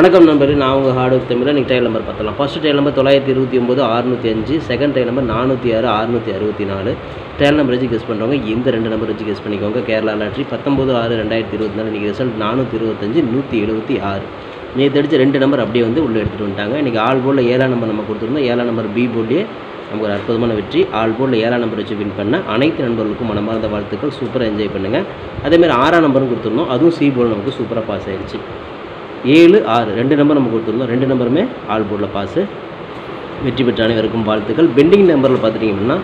வணக்கம் நண்பர்களே, நான் உங்கள் ஹார்ட் ஒர்க் தமிழ். இன்றைக்கி டைல் நம்பர் பார்த்தலாம். First tail number 929 605, second tail number 406 664. Tail number வச்சு கெஸ் பண்ணுறவங்க இந்த ரெண்டு நம்பர் வச்சு கெஸ் பண்ணிக்கோங்க. கேரளா லாட்ரி 19/6/2024. இன்றைக்கி ரிசல்ட் 425 176. நேற்று அடித்த ரெண்டு நம்பர் அப்படியே வந்து உள்ளே எடுத்துகிட்டு வந்துட்டாங்க. இன்றைக்கி ஆல் போர்டில் 7ஆம் நம்பர் நம்ம கொடுத்துருந்தோம். 7ஆம் நம்பர் பி போர்ட்லேயே நமக்கு ஒரு அற்புதமான வெற்றி. ஆல் போர்டில் 7ஆம் நம்பர் வச்சு வின் பண்ண அனைத்து நண்பர்களுக்கும் மனமார்ந்த வாழ்த்துக்கள். சூப்பராக என்ஜாய் பண்ணுங்கள். அதேமாதிரி 6ஆம் நம்பரும் கொடுத்துருந்தோம். அதுவும் சி போர்டில் நமக்கு சூப்பராக பாஸ் ஆகிடுச்சு. 7, 6 ரெண்டு நம்பர் நம்ம கொடுத்துருந்தோம். ரெண்டு நம்பருமே ஆல் போர்டில் பாஸு. வெற்றி பெற்ற அனைவருக்கும் வாழ்த்துக்கள். பெண்டிங் நம்பரில் பார்த்துட்டிங்க அப்படின்னா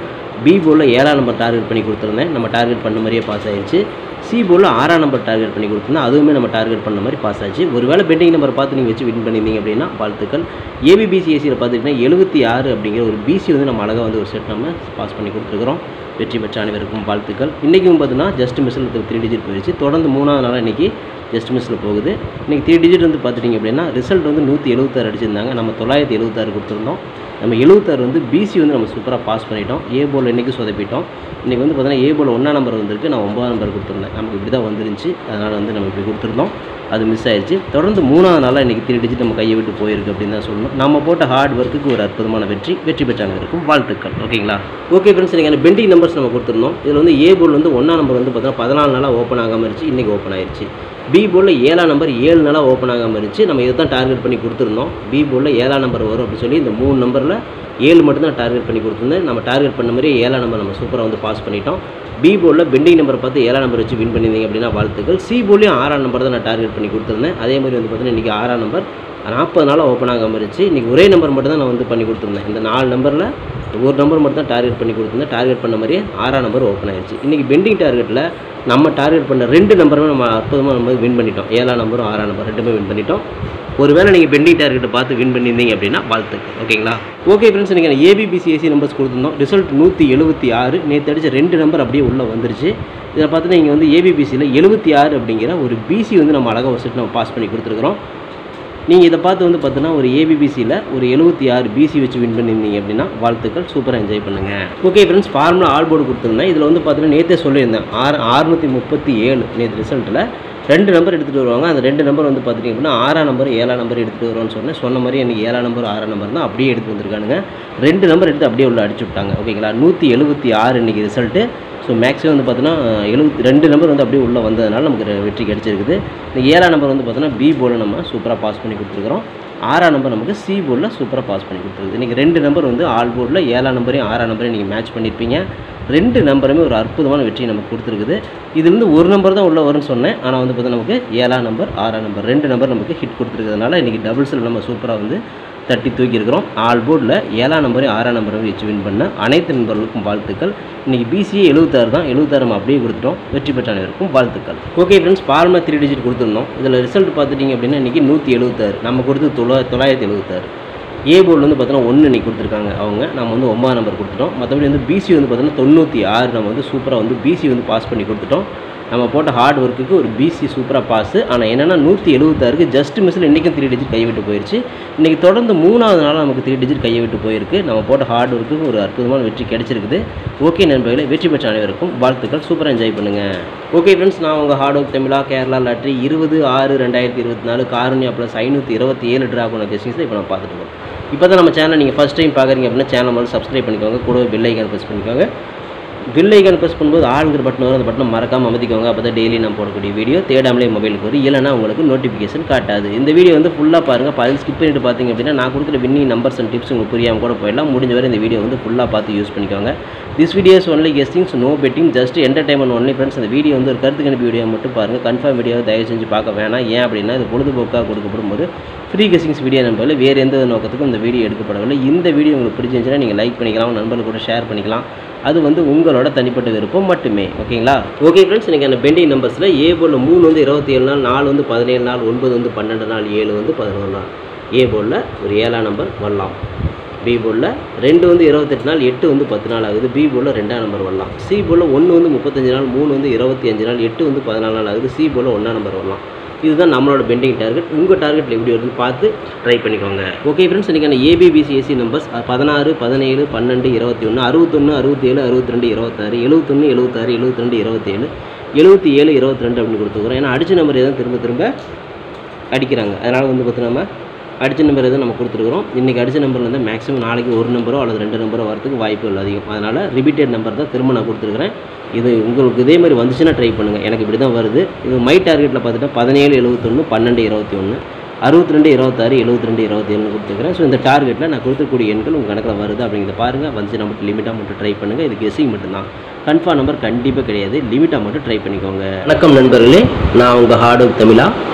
பி போர்டில் 7ஆம் நம்பர் டார்கெட் பண்ணி கொடுத்துருந்தேன். நம்ம டார்கெட் பண்ண மாதிரியே பாஸ் ஆகிடுச்சு. சி போர்டில் 6ஆம் நம்பர் டார்கெட் பண்ணி கொடுத்துருந்தேன். அதுவுமே நம்ம டார்கெட் பண்ண மாதிரி பாஸ் ஆச்சு. ஒருவேளை பெண்டிங் நம்பர் பார்த்து நீங்கள் வச்சு வின் பண்ணியிருந்தீங்க அப்படின்னா வாழ்த்துக்கள். ஏபிபிசிஎஸ்சியில் பார்த்துட்டிங்கன்னா 76 அப்படிங்கிற ஒரு பிசி வந்து நம்ம அழகாக வந்து ஒரு செட் நம்ம பாஸ் பண்ணி கொடுத்துருக்குறோம். வெற்றி பெற்ற அனைவருக்கும் வாழ்த்துக்கள். இன்றைக்கும் பார்த்தீங்கன்னா ஜஸ்ட் மிஸ்ஸில் 3 டிஜிட் போயிடுச்சு. தொடர்ந்து 3ஆவது நாளாக இன்றைக்கி ஜஸ்ட் மிஸ்ஸில் போகுது. இன்றைக்கி 3 டிஜிட் வந்து பார்த்துட்டிங்க அப்படின்னா ரிசல்ட் வந்து 176 அடிச்சிருந்தாங்க. நம்ம 976 கொடுத்துருந்தோம். நம்ம 76 வந்து பிசி வந்து நம்ம சூப்பராக பாஸ் பண்ணிட்டோம். ஏ போர்டில் இன்றைக்கி சொதப்பிட்டோம். இன்றைக்கி வந்து பார்த்தீங்கன்னா ஏ போர்டில் 1ஆம் நம்பர் வந்திருக்கு. நான் 9ஆம் நம்பர் கொடுத்துருந்தேன். நமக்கு இப்படி தான் வந்துருந்துச்சு. அதனால் வந்து நம்ம இப்படி கொடுத்துருந்தோம். அது மிஸ் ஆயிடுச்சு. தொடர்ந்து 3ஆவது நாளாக இன்றைக்கி 3 டிஜிட் நம்ம கையை விட்டு போயிருக்கு அப்படின்னு தான் சொல்லணும். நம்ம போட்ட ஹார்ட் ஒர்க்குக்கு ஒரு அற்புதமான வெற்றி பெற்றாங்க இருக்கும் வாழ்த்துக்கள். ஓகேங்களா? ஓகே ஃப்ரெண்ட்ஸ், நீங்கள் பெண்டிங் நம்பர்ஸ் நம்ம கொடுத்துருந்தோம். இதில் வந்து ஏ போர்டில் வந்து 1ஆம் நம்பர் வந்து பார்த்தீங்கன்னா 14 நாளாக ஓப்பன் ஆகாமல் இருந்துச்சு. இன்றைக்கி ஓப்பன் ஆயிடுச்சு. பி போர்டில் 7ஆம் நம்பர் 7 நாளாக ஓப்பன் ஆகாமல் இருந்துச்சு. நம்ம இதை தான் டார்கெட் பண்ணி கொடுத்துருந்தோம். பி போர்டில் 7ஆம் நம்பர் வரும் அப்படின்னு சொல்லி இந்த 3 நம்பரில் 7 மட்டும்தான் டார்கெட் பண்ணி கொடுத்துருந்தேன். நம்ம டார்கெட் பண்ண மாதிரி 7ஆம் நம்பர் நம்ம சூப்பராக வந்து பாஸ் பண்ணிட்டோம். பி போர்டில் பெண்டிங் நம்பர் பார்த்து 7ஆம் நம்பர் வச்சு வின் பண்ணியிருந்தீங்க அப்படின்னா வாழ்த்துக்கள். சி போர்ட்லேயும் 6ஆம் நம்பர் தான் நான் டார்கெட் பண்ணி கொடுத்துருந்தேன். அதே மாதிரி வந்து பார்த்தீங்கன்னா இன்றைக்கி 6ஆம் நம்பர் 40 நாளாக ஓப்பன் ஆகாமல் இருந்துச்சு. இன்றைக்கி ஒரே நம்பர் மட்டும் தான் நான் வந்து பண்ணி கொடுத்துருந்தேன். இந்த 4 நம்பரில் ஒரு நம்பர் மட்டும் தான் டார்கெட் பண்ணி கொடுத்துருந்தேன். டார்கெட் பண்ண மாதிரியே 6ஆம் நம்பர் ஓப்பன் ஆயிடுச்சு. இன்றைக்கி பெண்டிங் டார்கெட்டில் நம்ம டார்கெட் பண்ண 2 நம்பருமே நம்ம அற்புதமாக நம்ம வின் பண்ணிட்டோம். 7ஆம் நம்பரும் 6ஆம் நம்பர் ரெண்டுமே வின் பண்ணிட்டோம். ஒருவேளை நீங்கள் பெண்டிங் டார்கெட்டை பார்த்து வின் பண்ணியிருந்தீங்க அப்படின்னா வாழ்த்துக்கள். ஓகேங்களா? ஓகே ஃப்ரெண்ட்ஸ், நீங்கள் ஏபிபிசிஎஸ்சி நம்பர்ஸ் கொடுத்துருந்தோம். ரிசல்ட் 176. நேற்று அடித்த 2 நம்பர் அப்படியே உள்ளே வந்துருச்சு. இதில் பார்த்தீங்கன்னா இங்கே வந்து ஏபிபிசியில் 76 அப்படிங்கிற ஒரு பிசி வந்து நம்ம அழகாக ஒரு செட் நம்ம பாஸ் பண்ணி கொடுத்துருக்குறோம். நீங்கள் இதை பார்த்து வந்து பார்த்தீங்கன்னா ஒரு ஏபிபிசியில் ஒரு 76 பிசி வச்சு வின் பண்ணியிருந்தீங்க அப்படின்னா வாழ்த்துக்கள். சூப்பராக என்ஜாய் பண்ணுங்கள். Okay friends, formula all board கொடுத்துருந்தேன். இதில் வந்து பார்த்தீங்கன்னா நேற்றே சொல்லியிருந்தேன் 637 நேற்று ரிசல்ட்டில் 2 நம்பர் எடுத்துகிட்டு வருவாங்க. அந்த 2 நம்பர் வந்து பார்த்துட்டிங்க அப்படின்னா 6ஆம் நம்பர் 7ஆம் நம்பர் எடுத்துகிட்டு வருவோன்னு சொன்ன மாதிரி எனக்கு 7ஆம் நம்பர் 6ஆம் நம்பர் தான் அப்படியே எடுத்து வந்திருக்கானுங்க. 2 நம்பர் எடுத்து அப்படியே உள்ள அடிச்சு விட்டாங்க. ஓகேங்களா? 176 இன்றைக்கி ரிசல்ட்டு. ஸோ மேக்ஸிமம் வந்து பார்த்தீங்கன்னா 2 நம்பர் வந்து அப்படியே உள்ளே வந்ததுனால நமக்கு வெற்றி கிடச்சிருக்குது. இந்த 7ஆம் நம்பர் வந்து பார்த்தீங்கன்னா பி போர்டில் நம்ம சூப்பராக பாஸ் பண்ணி கொடுத்துருக்குறோம். 6ஆம் நம்பர் நமக்கு சி போர்டில் சூப்பராக பாஸ் பண்ணி கொடுத்துருக்குது. இன்றைக்கி 2 நம்பர் வந்து ஆல் போர்டில் 7ஆம் நம்பரையும் 6ஆம் நம்பரையும் நீங்கள் மேட்ச் பண்ணியிருப்பீங்க. 2 நம்பருமே ஒரு அற்புதமான வெற்றி நமக்கு கொடுத்துருக்குது. இதுலேருந்து ஒரு நம்பர் தான் உள்ளே வரும்னு சொன்னேன். ஆனால் வந்து பார்த்தீங்கன்னா நமக்கு 7ஆம் நம்பர் 6ஆம் நம்பர் 2 நம்பர் நமக்கு ஹிட் கொடுத்துருக்கிறதுனால இன்றைக்கி டபுள்ஸில் நம்ம சூப்பராக வந்து தட்டி தூக்கியிருக்கிறோம். ஆல் போர்டில் 7ஆம் நம்பரையும் 6ஆம் நம்பரையும் வச்சு வின் பண்ண அனைத்து நண்பர்களுக்கும் வாழ்த்துக்கள். இன்றைக்கி பிசிஏ 76 தான். 76 நம்ம அப்படியே கொடுத்துட்டோம். வெற்றி பெற்ற அனைவருக்கும் வாழ்த்துக்கள். ஓகே ஃப்ரெண்ட்ஸ், ஃபார்முலா 3 டிஜிட் கொடுத்துருந்தோம். இதில் ரிசல்ட் பார்த்துட்டிங்க அப்படின்னா இன்றைக்கி 176 நம்ம கொடுத்து 976. ஏ போர்டில் வந்து பார்த்தீங்கன்னா 1 இன்றைக்கி கொடுத்துருக்காங்க அவங்க. நம்ம வந்து 9ஆம் நம்பர் கொடுத்துட்டோம். மற்றபடி வந்து பிசி வந்து பார்த்தீங்கன்னா 96 நம்ம வந்து சூப்பராக வந்து பிசி வந்து பாஸ் பண்ணி கொடுத்துட்டோம். நம்ம போட்ட ஹார்ட் ஒர்க்குக்கு ஒரு பிசி சூப்பராக பாஸு. ஆனால் என்னென்னா 176க்கு ஜஸ்ட் மிஸ்ஸில் இன்றைக்கும் 3 டிஜிட் கையை விட்டு போயிடுச்சு. இன்றைக்கி தொடர்ந்து 3ஆவது நாளாக நமக்கு 3 டிஜிட் கையை விட்டு போயிருக்கு. நம்ம போட்ட ஹார்ட் ஒர்க்குக்கு ஒரு அற்புதமான வெற்றி கிடைச்சிருக்குது. ஓகே நண்பர்களே, வெற்றி பெற்ற அனைவருக்கும் வாழ்த்துக்கள். சூப்பராக என்ஜாய் பண்ணுங்கள். ஓகே ஃப்ரெண்ட்ஸ், நான் உங்கள் ஹார்ட் ஒர்க் தமிழா கேரளா லாட்ரி 20/6/2024 காருண்யா ப்ளஸ் 527 ட்ராகோன கெஸ்டிங்ஸில் இப்போ நம்ம பார்த்துட்டு இருக்கோம். இப்போ தான் நம்ம சேனல் நீங்கள் ஃபஸ்ட் டைம் பார்க்குறீங்க அப்படின்னா சேனல் வந்து சப்ஸ்கிரைப் பண்ணிக்கோங்க. கூடவே பெல் ஐக்கான் ப்ரெஸ் பண்ணிக்கோங்க. பெல் ஐக்கான் ப்ரெஸ் பண்ணும்போது ஆளுங்கிற பட்டன் வரும். அந்த பட்டனை மறக்காமல் அமைதிக்கோங்க. அப்போ தான் டெய்லி நம்ம போடக்கூடிய வீடியோ தேடாமலே மொபைலுக்கு வரும். இல்லைனா உங்களுக்கு நோட்டிஃபிகேஷன் காட்டாது. இந்த வீடியோ வந்து ஃபுல்லாக பாருங்கள். அதில் ஸ்கிப் பண்ணிட்டு பார்த்தீங்க அப்படின்னா நான் கொடுக்குற வின்னிங் நம்பர்ஸ் அண்ட் டிப்ஸ் உங்களுக்கு புரியாமல் கூட போயிடலாம். முடிஞ்ச வரை இந்த வீடியோ வந்து ஃபுல்லாக பார்த்து யூஸ் பண்ணிக்கோங்க. This videos only guessings, no betting, just entertainment only friends. இந்த வீடியோ வந்து ஒரு கருத்து கணிப்பு வீடியோ மட்டும் பாருங்கள். கன்ஃபார்ம் வீடியோ தயவு செஞ்சு பார்க்க வேணாம். ஏன் அப்படின்னா இது பொழுதுபோக்காக கொடுக்கப்படும் ஒரு ஃப்ரீ கெஸ்டிங்ஸ் வீடியோ நம்பரில் வேறு எந்த நோக்கத்துக்கும் இந்த வீடியோ எடுக்கப்படவில்லை. இந்த வீடியோ உங்களுக்கு பிடிச்சிருந்துச்சுன்னா நீங்கள் லைக் பண்ணிக்கலாம், நண்பர்கள் கூட ஷேர் பண்ணிக்கலாம். அது வந்து உங்களோட தனிப்பட்ட விருப்பம் மட்டுமே. ஓகேங்களா? ஓகே ஃப்ரெண்ட்ஸ், இன்றைக்கி அந்த பெண்டிங் நம்பர்ஸில் ஏ போர்டில் 3 வந்து 27 நாள், 4 வந்து 17 நாள், 9 வந்து 12 நாள், 7 வந்து 11 நாள். ஏ போர்டில் ஒரு 7ஆம் நம்பர் வரலாம். பி போர்டில் 2 வந்து 28 நாள், 8 வந்து 10 நாள் ஆகுது. பி போர்டில் 2ஆம் நம்பர் வரலாம். சி போர்டில் 1 வந்து 35 நாள், 3 வந்து 25 நாள், 8 வந்து 14 நாள் ஆகுது. சி போர்டில் 1ஆம் நம்பர் வரலாம். இதுதான் நம்மளோட பெண்டிங் டார்கெட். உங்கள் டார்கெட்டில் எப்படி வருதுன்னு பார்த்து ட்ரை பண்ணிக்கோங்க. ஓகே ஃப்ரெண்ட்ஸ், இன்றைக்கான ஏபிபிசிஎஸ்சி நம்பர்ஸ் 16 17 12 21 61 67 62 26 71 76 72 27 77 22 அப்படின்னு கொடுத்துக்கிறோம். ஏன்னா அடிச்ச நம்பர் எதுவும் திரும்ப அடிக்கிறாங்க. அதனால் வந்து பார்த்தீங்கன்னா நம்ம அடித்த நம்பர் எதுவும் நம்ம கொடுத்துருக்குறோம். இன்றைக்கி அடித்த நம்பர்லேருந்து மேக்ஸிமம் நாளைக்கு ஒரு நம்பரோ அல்லது 2 நம்பரோ வரதுக்கு வாய்ப்புகள் அதிகம். அதனால் ரிப்பீட்டட் நம்பர் தான் திரும்ப நான் கொடுத்துருக்குறேன். இது உங்களுக்கு இதே மாதிரி வந்துச்சுன்னா ட்ரை பண்ணுங்கள். எனக்கு இப்படி தான் வருது. இது மை டார்கெட்டில் பார்த்துட்டா 17 71 12 21 62 26 72 27 கொடுத்துருக்குறேன். ஸோ இந்த டார்கெட்டில் நான் கொடுத்துக்கூடிய எண்கள் உங்கள் கணக்கில் வருது அப்படிங்கிறத பாருங்கள். வந்துச்சு நம்ம லிமிட்டாக மட்டும் ட்ரை பண்ணுங்கள். இது கெஸ்ஸிங் மட்டும்தான், கன்ஃபார்ம் நம்பர் கண்டிப்பாக கிடையாது. லிமிட்டாக மட்டும் ட்ரை பண்ணிக்கோங்க. வணக்கம் நண்பர்களே, நான் உங்கள் ஹார்ட் ஒர்க் தமிழா.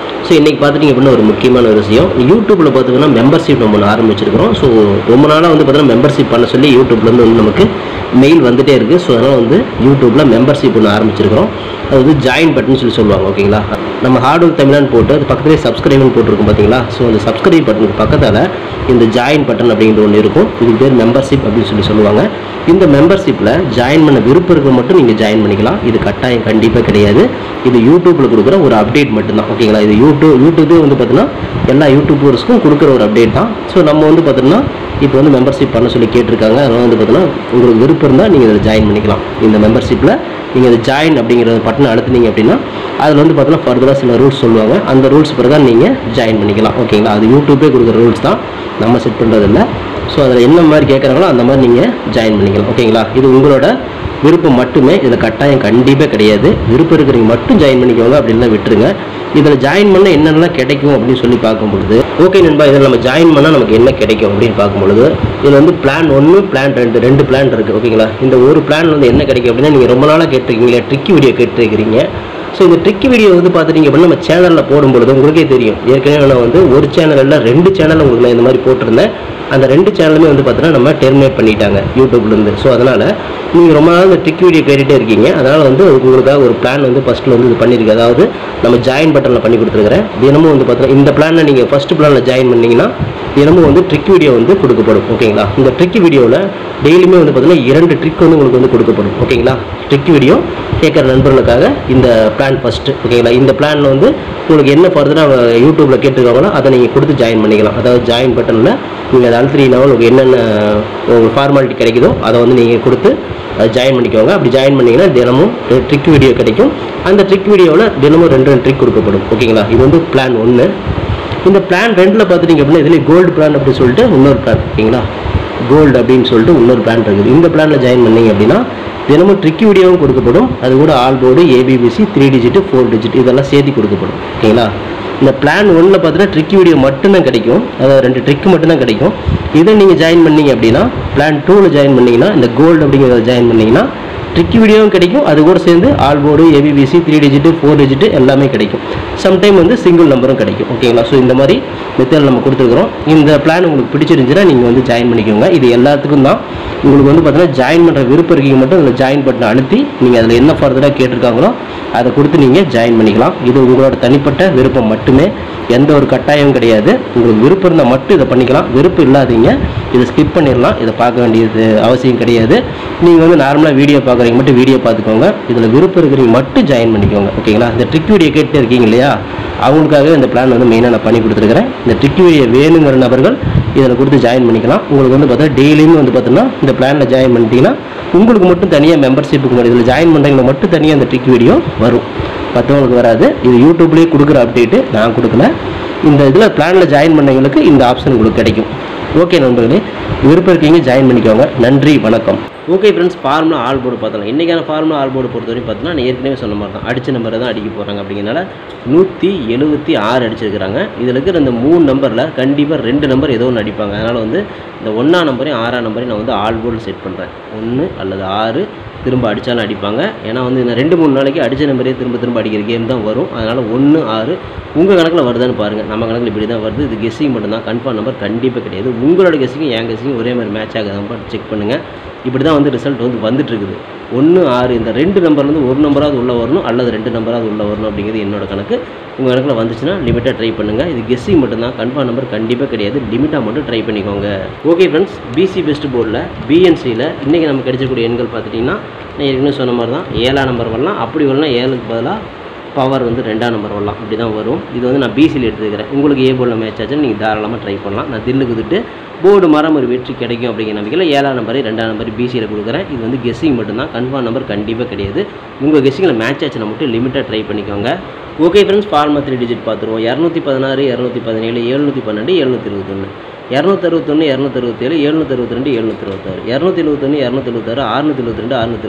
ஸோ இன்றைக்கி பார்த்துட்டிங்க அப்படின்னா ஒரு முக்கியமான ஒரு விஷயம், யூடியூப்பில் பார்த்தீங்கன்னா மெம்பர்ஷிப் நம்ம ஒன்று ஆரம்பிச்சிருக்கிறோம். ஸோ ரொம்ப நாளாக வந்து பார்த்தீங்கன்னா மெம்பர்ஷிப் பண்ண சொல்லி யூடியூப்லேருந்து வந்து நமக்கு மெயில் வந்துகிட்டே இருக்குது. ஸோ அதனால் வந்து யூடியூப்பில் மெம்பர்ஷிப் ஒன்று ஆரம்பிச்சிருக்கிறோம். அது வந்து ஜாயின் பட்டன் சொல்லி சொல்லுவாங்க. ஓகேங்களா, நம்ம ஹார்ட் ஒர்க் தமிழான்னு போட்டு அது பக்கத்துலேயே சப்ஸ்கிரைப்னு போட்டிருக்கும் பார்த்தீங்களா. ஸோ அந்த சப்ஸ்கிரைப் பட்டனுக்கு பக்கத்தில் இந்த ஜாயின் பட்டன் அப்படிங்கிற ஒன்று இருக்கும். இதுக்கு பேர் மெம்பர்ஷிப் அப்படின்னு சொல்லி சொல்லுவாங்க. இந்த மெம்பர்ஷிப்பில் ஜாயின் பண்ண விருப்பம் இருக்க மட்டும் நீங்கள் ஜாயின் பண்ணிக்கலாம். இது கட்டாயம் கண்டிப்பாக கிடையாது. இது யூடியூப்பில் கொடுக்குற ஒரு அப்டேட் மட்டும்தான். ஓகேங்களா, இது யூடியூபே வந்து பார்த்தீங்கன்னா எல்லா யூடியூபர்ஸ்க்கும் கொடுக்குற ஒரு அப்டேட் தான். ஸோ நம்ம வந்து பார்த்தீங்கன்னா இப்போ வந்து மெம்பர்ஷிப் பண்ண சொல்லி கேட்டிருக்காங்க. அதனால் வந்து பார்த்தீங்கன்னா உங்களுக்கு விருப்பம் இருந்தால் நீங்கள் இதில் ஜாயின் பண்ணிக்கலாம். இந்த மெம்பர்ஷிப்பில் நீங்கள் இந்த ஜாயின் அப்படிங்கிற பட்டனை அழுத்தினீங்க அப்படின்னா அதில் வந்து பார்த்தீங்கன்னா ஃபர்தராக சில ரூல்ஸ் சொல்லுவாங்க. அந்த ரூல்ஸ் பிரகாரம் நீங்கள் ஜாயின் பண்ணிக்கலாம். ஓகேங்களா, அது யூடியூபே கொடுக்குற ரூல்ஸ் தான், நம்ம செட் பண்ணுறதில்ல. ஸோ அதில் என்ன மாதிரி கேட்குறாங்களோ அந்த மாதிரி நீங்கள் ஜாயின் பண்ணிக்கலாம். ஓகேங்களா, இது உங்களோட விருப்பம் மட்டுமே, இதில் கட்டாயம் கண்டிப்பாக கிடையாது. விருப்பம் இருக்கிறவங்க மட்டும் ஜாயின் பண்ணிக்கோங்க, அப்படின்லாம் விட்டுருங்க. இதில் ஜாயின் பண்ண என்னென்னலாம் கிடைக்கும் அப்படின்னு சொல்லி பார்க்கும்பொழுது, ஓகே நண்பா, இதில் நம்ம ஜாயின் பண்ணால் நமக்கு என்ன கிடைக்கும் அப்படின்னு பார்க்கும்பொழுது, இதில் வந்து பிளான் 1 பிளான் 2 2 பிளான் இருக்குது. ஓகேங்களா, இந்த ஒரு பிளான் வந்து என்ன கிடைக்கும் அப்படின்னா, நீங்கள் ரொம்ப நாளாக கேட்டிருக்கீங்களே ட்ரிக்கி வீடியோ கேட்டிருக்கிறீங்க. ஸோ இந்த ட்ரிக்கி வீடியோ வந்து பார்த்துட்டிங்க அப்படின்னா நம்ம சேனலில் போடும்பொழுது உங்களுக்கே தெரியும். ஏற்கனவே நான் வந்து ஒரு சேனலில் 2 சேனல் உங்களுக்கு நான் இந்த மாதிரி போட்டிருந்தேன். அந்த 2 சேனலுமே வந்து பார்த்தீங்கன்னா நம்ம டெர்மினேட் பண்ணிட்டாங்க யூடியூப்லேருந்து. ஸோ அதனால் நீங்கள் ரொம்ப நாள் இந்த ட்ரிக் வீடியோ கேட்டுகிட்டே இருக்கீங்க. அதனால் வந்து உங்களுக்காக ஒரு பிளான் வந்து ஃபஸ்ட்டில் வந்து இது பண்ணியிருக்கு. அதாவது நம்ம ஜாயின் பட்டனில் பண்ணி கொடுத்துருக்குறேன். தினமும் வந்து பார்த்தீங்கன்னா இந்த பிளானில் நீங்கள் ஃபஸ்ட்டு பிளானில் ஜாயின் பண்ணிங்கன்னா தினமும் வந்து ட்ரிக் வீடியோ வந்து கொடுக்கப்படும். ஓகேங்களா, இந்த ட்ரிக் வீடியோவில் டெய்லியுமே வந்து பார்த்தீங்கன்னா 2 ட்ரிக் வந்து உங்களுக்கு வந்து கொடுக்கப்படும். ஓகேங்களா, ட்ரிக் வீடியோ கேட்குற நண்பர்களுக்காக இந்த பிளான் ஃபஸ்ட்டு. ஓகேங்களா, இந்த பிளானில் வந்து உங்களுக்கு என்ன ஃபர்தராக யூடியூப்பில் கேட்டுருக்காங்களோ அதை நீங்கள் கொடுத்து ஜாயின் பண்ணிக்கலாம். அதாவது ஜாயின் பட்டனில் நீங்கள் அதை அழுத்தினா உங்களுக்கு என்னென்ன உங்களுக்கு ஃபார்மாலிட்டி கிடைக்குதோ அதை வந்து நீங்கள் கொடுத்து ஜாயின் பண்ணிக்கோங்க. அப்படி ஜாயின் பண்ணிங்கன்னா தினமும் ட்ரிக் வீடியோ கிடைக்கும். அந்த ட்ரிக் வீடியோவில் தினமும் 2 ட்ரிக் கொடுக்கப்படும். ஓகேங்களா, இது வந்து பிளான் 1. இந்த பிளான் 2ல் பார்த்துட்டிங்க அப்படின்னா இதில் கோல்டு பிளான் அப்படின்னு சொல்லிட்டு இன்னொரு பிளான். ஓகேங்களா, கோல்டு அப்படின்னு சொல்லிட்டு இன்னொரு பிளான் இருக்குது. இந்த பிளானில் ஜாயின் பண்ணிங்க அப்படின்னா தினமும் ட்ரிக் வீடியோவும் கொடுக்கப்படும். அது கூட all board, ABBC, 3 digit 4 digit இதெல்லாம் சேர்த்து கொடுக்கப்படும். ஓகேங்களா, இந்த பிளான் 1ல் பார்த்தீங்கன்னா ட்ரிக் வீடியோ மட்டும்தான் கிடைக்கும். அதாவது 2 ட்ரிக் மட்டும்தான் கிடைக்கும். இதை நீங்கள் ஜாயின் பண்ணிங்க அப்படின்னா பிளான் 2ல் ஜாயின் பண்ணிங்கன்னா இந்த கோல்டு அப்படிங்கிறத ஜாயின் பண்ணிங்கன்னா ட்ரிக் வீடியோவும் கிடைக்கும். அது கூட சேர்ந்து all board, ABBC, 3 digit 4 digit எல்லாமே கிடைக்கும். சம்டைம் வந்து சிங்கிள் நம்பரும் கிடைக்கும். ஓகேங்களா, ஸோ இந்த மாதிரி மெத்தட் நம்ம கொடுத்துருக்குறோம். இந்த பிளான் உங்களுக்கு பிடிச்சிருந்துச்சுன்னா நீங்கள் வந்து ஜாயின் பண்ணிக்கோங்க. இது எல்லாத்துக்கும் தான். உங்களுக்கு வந்து பார்த்தீங்கன்னா ஜாயின் பண்ணுற விருப்பம் இருக்கீங்க மட்டும் அதில் ஜாயின் பட்டனை அழுத்தி நீங்கள் அதில் என்ன ஃபர்தராக கேட்டிருக்காங்களோ அதை கொடுத்து நீங்கள் ஜாயின் பண்ணிக்கலாம். இது உங்களோட தனிப்பட்ட விருப்பம் மட்டுமே, எந்த ஒரு கட்டாயமும் கிடையாது. உங்களுக்கு விருப்பம் இருந்தால் மட்டும் இதை பண்ணிக்கலாம். விருப்பம் இல்லாதீங்க இதை ஸ்கிப் பண்ணிடலாம். இதை பார்க்க வேண்டியது அவசியம் கிடையாது. நீங்கள் வந்து நார்மலாக வீடியோ பார்க்குறீங்க மட்டும் வீடியோ பார்த்துக்கோங்க. இதில் விருப்பம் இருக்கிறவங்க மட்டும் ஜாயின் பண்ணிக்கோங்க. ஓகேங்களா, இந்த ட்ரிக் வீடியோ கேட்டு இருக்கீங்க இல்லையா, அவங்களுக்காக இந்த பிளான் வந்து மெயினாக நான் பண்ணி கொடுத்துருக்கிறேன். இந்த ட்ரிக் வீடியோ வேணுங்கிற நபர்கள் இதில் கொடுத்து ஜாயின் பண்ணிக்கலாம். உங்களுக்கு வந்து பார்த்தா டெய்லியும் வந்து பார்த்தீங்கன்னா இந்த பிளானில் ஜாயின் பண்ணிட்டீங்கன்னா உங்களுக்கு மட்டும் தனியாக மெம்பர்ஷிப்புக்கு மாதிரி இதில் ஜாயின் பண்ணுறவங்க மட்டும் தனியாக இந்த ட்ரிக் வீடியோ வரும், மற்றவங்களுக்கு வராது. இது யூடியூப்லேயே கொடுக்குற அப்டேட்டு, நான் கொடுக்கல. இந்த இதில் பிளானில் ஜாயின் பண்ணவங்களுக்கு இந்த ஆப்ஷன் உங்களுக்கு கிடைக்கும். ஓகே நண்பர்களே, விருப்பம் இருக்கீங்க ஜாயின் பண்ணிக்கோங்க. நன்றி, வணக்கம். Okay friends, formula all board பார்த்தலாம். இன்றைக்கான ஃபார்முலா ஆல் போர்டு பொறுத்தவரைக்கும் பார்த்தீங்கன்னா நான் ஏற்கனவே சொன்ன மாதிரி தான் அடித்த நம்பரை தான் அடிக்க போகிறாங்க. அப்படிங்கிறனால 176 அடிச்சிருக்கிறாங்க. இதில் இருக்கிற இந்த 3 நம்பரில் கண்டிப்பாக 2 நம்பர் ஏதோ ஒன்று அடிப்பாங்க. அதனால் வந்து இந்த 1ஆம் நம்பரையும் 6ஆம் நம்பரையும் நான் வந்து ஆல் போர்டு செட் பண்ணுறேன். 1 அல்லது 6 திரும்ப அடித்தாலும் அடிப்பாங்க. ஏன்னா வந்து இந்த 2-3 நாளைக்கு அடித்த நம்பரே திரும்ப அடிக்கிற கேம் தான் வரும். அதனால் 1 6 உங்கள் கணக்கில் வருதான்னு பாருங்கள். நம்ம கணக்கில் இப்படி தான் வருது. இது கெஸ்ஸிங் மட்டும்தான், கன்ஃபார்ம் நம்பர் கண்டிப்பாக கிடையாது. உங்களோட கெஸ்ஸிங்கும் என் கெஸ்ஸிங்கும் ஒரே மாதிரி மேட்ச் ஆகுதான்னு செக் பண்ணுங்கள். இப்படி தான் வந்து ரிசல்ட் வந்து வந்துட்டுருக்குது. 1 6 இந்த 2 நம்பர்லேருந்து ஒரு நம்பராவது உள்ளே வரணும் அல்லது 2 நம்பராவது உள்ளே வரணும் அப்படிங்கிறது என்னோட கணக்கு. உங்கள் கணக்கில் வந்துச்சுன்னா லிமிட்டாக ட்ரை பண்ணுங்கள். இது கெஸ்ஸிங் மட்டும்தான், கன்ஃபார்ம் நம்பர் கண்டிப்பாக கிடையாது. லிமிட்டாக மட்டும் ட்ரை பண்ணிக்கோங்க. ஓகே ஃப்ரெண்ட்ஸ், BC பெஸ்ட் போர்டில் BNCயில் இன்றைக்கி நமக்கு கிடைச்சக்கூடிய எண்கள் பார்த்துட்டிங்கன்னா நான் ஏற்கனவே சொன்ன மாதிரி தான் 7ஆம் நம்பர் வரலாம். அப்படி வரலாம் 7க்கு பதிலாக பவர் வந்து 2ஆம் நம்பர் வரலாம், அப்படி தான் வரும். இது வந்து நான் பிசியில் எடுத்துக்கிறேன். உங்களுக்கு ஏ போர்டில் மேட்ச் ஆச்சுன்னு நீங்கள் தாராளமாக ட்ரை பண்ணலாம். நான் தில்லு குதிட்டு போர்டு மரம் ஒரு வெற்றி கிடைக்கும் அப்படிங்கிற நம்பிக்கையில் 7ஆம் நம்பர் 2ஆம் நம்பர் பிசியில் கொடுக்குறேன். இது வந்து கெஸ்ஸிங் மட்டும்தான், கன்ஃபார்ம் நம்பர் கண்டிப்பாக கிடையாது. உங்கள் கெஸ்ஸிங்கில் மேட்ச் ஆச்சுன்னா மட்டும் லிமிட்டாக ட்ரை பண்ணிக்கோங்க. ஓகே ஃப்ரெண்ட்ஸ், ஃபார்மா 3 டிஜிட் பார்த்துருவோம். 216, 217, 712, 721, 261, 267, 762, 726, 271, 276, 672,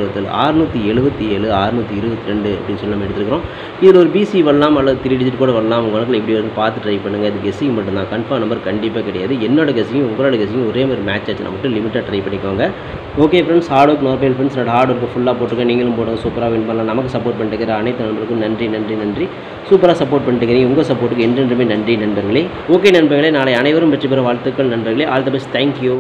627, 677, 622 அப்படின்னு சொல்லி நம்ம எடுத்துக்கிறோம். இதில் ஒரு பிசி வரலாம் அல்லது 3 டிஜிட் கூட வரலாம். உங்கள் கணக்கில் எப்படி வருதுன்னு பார்த்து ட்ரை பண்ணுங்கள். இது கெஸ்ஸிங் மட்டும்தான், கன்ஃபார்ம் நம்பர் கண்டிப்பாக கிடையாது. என்னோட கெஸ்ஸிங் உங்களோட கெஸ்ஸிங் ஒரே மாதிரி மேட்ச் ஆச்சுன்னா மட்டும் லிமிட்டாக ட்ரை பண்ணிக்கோங்க. Okay friends, hard work no fail friends. Hard work ஃபுல்லாக போட்டுருக்கேன், நீங்களும் போடுங்க, சூப்பராக வின் பண்ணலாம். நமக்கு சப்போர்ட் பண்ணிட்டு அனைத்து நண்பர்களுக்கும் நன்றி நன்றி நன்றி. சூப்பராக சப்போர்ட் பண்ணிட்டுக்கிறீங்க. உங்கள் சப்போர்ட்டுக்கு என்றென்றுமே நன்றி நண்பர்களே. ஓகே நண்பர்களே, நாளை அனைவரும் வெற்றி பெற வாழ்த்துக்கள் நண்பர்களே. All the best, thank you.